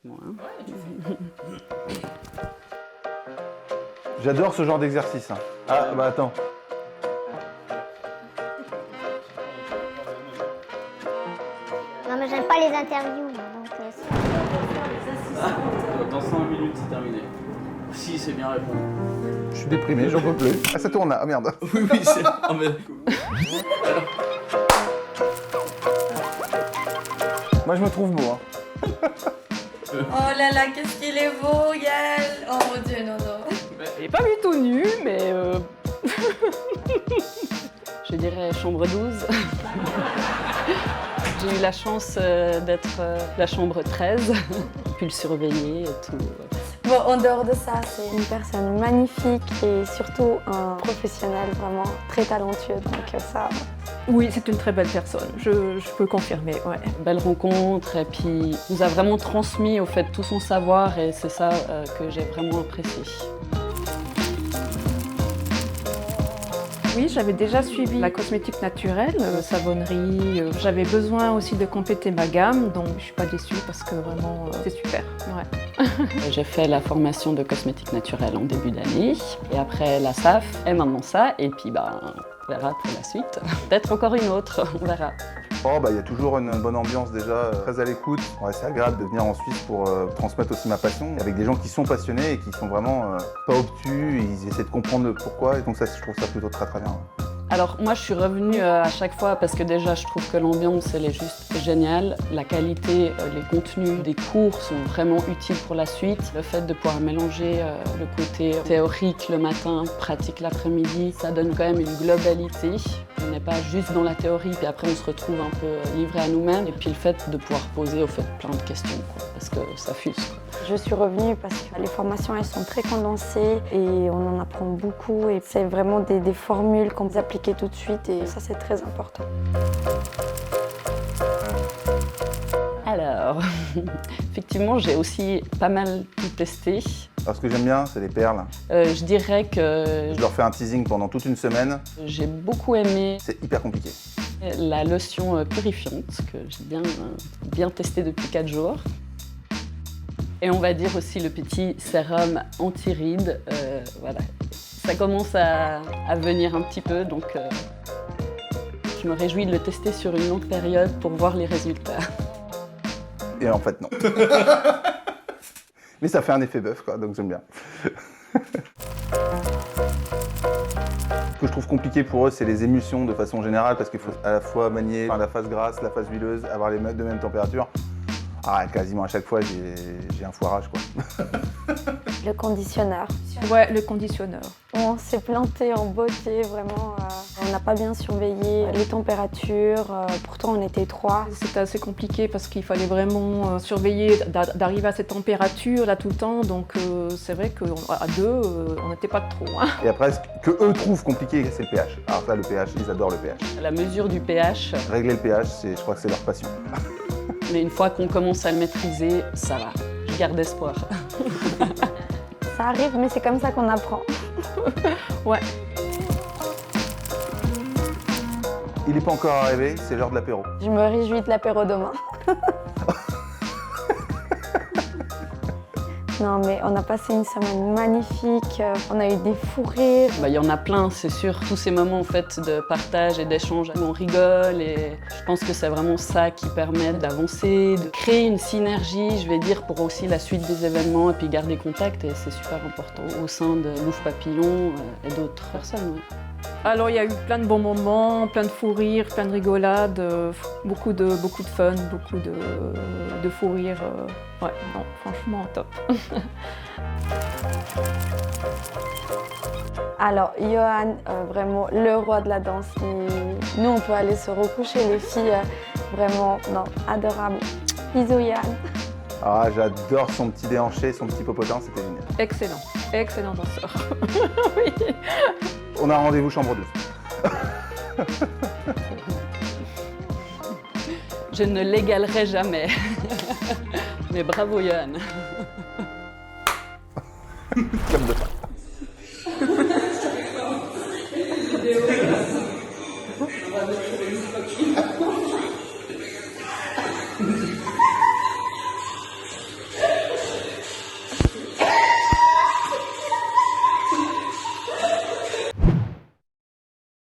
Moi, hein. J'adore ce genre d'exercice. Hein. Ah, bah attends. Non, mais j'aime pas les interviews, moi, donc Dans 5 minutes, c'est terminé. Si, c'est bien répondu. Je suis déprimé, j'en peux plus. Ah, ça tourne là, ah merde. Oui, c'est... Ah, mais... Moi, je me trouve beau. Hein. Oh là là, qu'est-ce qu'il est beau, Yael! Oh mon Dieu, non, non. Il n'est pas du tout nu, mais Je dirais chambre 12. J'ai eu la chance d'être la chambre 13, puis le surveiller et tout. Bon, en dehors de ça, c'est une personne magnifique et surtout un professionnel vraiment très talentueux. Donc ça, oui, c'est une très belle personne, je peux confirmer, ouais. Belle rencontre et puis nous a vraiment transmis au fait tout son savoir et c'est ça que j'ai vraiment apprécié. Oui, j'avais déjà suivi la cosmétique naturelle, savonnerie. J'avais besoin aussi de compléter ma gamme, donc je suis pas déçue parce que vraiment c'est super. Ouais. J'ai fait la formation de cosmétique naturelle en début d'année et après la SAF et maintenant ça et puis on verra pour la suite. Peut-être encore une autre, on verra. Oh, bah, il y a toujours une bonne ambiance déjà, très à l'écoute. Ouais, c'est agréable de venir en Suisse pour transmettre aussi ma passion avec des gens qui sont passionnés et qui sont vraiment pas obtus, ils essaient de comprendre le pourquoi et donc ça, je trouve ça plutôt très très bien. Ouais. Alors moi je suis revenue à chaque fois parce que déjà je trouve que l'ambiance elle est juste géniale. La qualité, les contenus des cours sont vraiment utiles pour la suite. Le fait de pouvoir mélanger le côté théorique le matin, pratique l'après-midi, ça donne quand même une globalité. On n'est pas juste dans la théorie puis après on se retrouve un peu livré à nous-mêmes. Et puis le fait de pouvoir poser au fait plein de questions quoi, parce que ça fuse. Quoi. je suis revenue parce que les formations elles sont très condensées et on en apprend beaucoup et c'est vraiment des formules qu'on peut appliquer tout de suite et ça c'est très important. Alors, effectivement, j'ai aussi pas mal tout testé. Alors ce que j'aime bien, c'est les perles. Je dirais que Je leur fais un teasing pendant toute une semaine. j'ai beaucoup aimé C'est hyper compliqué. la lotion purifiante que j'ai bien testé depuis 4 jours. Et on va dire aussi le petit sérum anti-rides. Voilà. Ça commence à venir un petit peu, donc je me réjouis de le tester sur une longue période pour voir les résultats. Et en fait, non. Mais ça fait un effet bœuf, quoi, donc j'aime bien. Ce que je trouve compliqué pour eux, c'est les émulsions de façon générale, parce qu'il faut à la fois manier la phase grasse, la phase huileuse, avoir les de même température. Ah, quasiment à chaque fois, j'ai un foirage, quoi. Le conditionneur. Ouais, le conditionneur. On s'est planté en beauté, vraiment. On n'a pas bien surveillé les températures. Pourtant, on était 3. C'était assez compliqué parce qu'il fallait vraiment surveiller d'arriver à cette température là tout le temps. Donc c'est vrai qu'à deux, on n'était pas trop. Hein. Et après, ce que eux trouvent compliqué, c'est le pH. Alors ça, le pH, ils adorent le pH. La mesure du pH, Régler le pH, je crois que c'est leur passion. mais une fois qu'on commence à le maîtriser, ça va. Je garde espoir. Ça arrive, mais c'est comme ça qu'on apprend. Ouais. Il n'est pas encore arrivé, c'est l'heure de l'apéro. Je me réjouis de l'apéro demain. Non, mais on a passé une semaine magnifique. On a eu des fous rires. Il y en a plein, c'est sûr. Tous ces moments en fait, de partage et d'échange où on rigole. Et je pense que c'est vraiment ça qui permet d'avancer, de créer une synergie, je vais dire, pour aussi la suite des événements et puis garder contact. Et c'est super important au sein de Louvre Papillon et d'autres personnes. Ouais. Alors il y a eu plein de bons moments, plein de fous rires, plein de rigolades, beaucoup de fun, beaucoup de fous rires. Ouais, non, franchement top. Alors, Johan, vraiment le roi de la danse. Nous, on peut aller se recoucher, les filles. Vraiment, non, adorable. Bisous, Johan. Ah, j'adore son petit déhanché, son petit popotin, c'était génial. Excellent, excellent danseur. Oui. On a rendez-vous chambre 12. Je ne l'égalerai jamais. Mais bravo Yann. Comme de pas.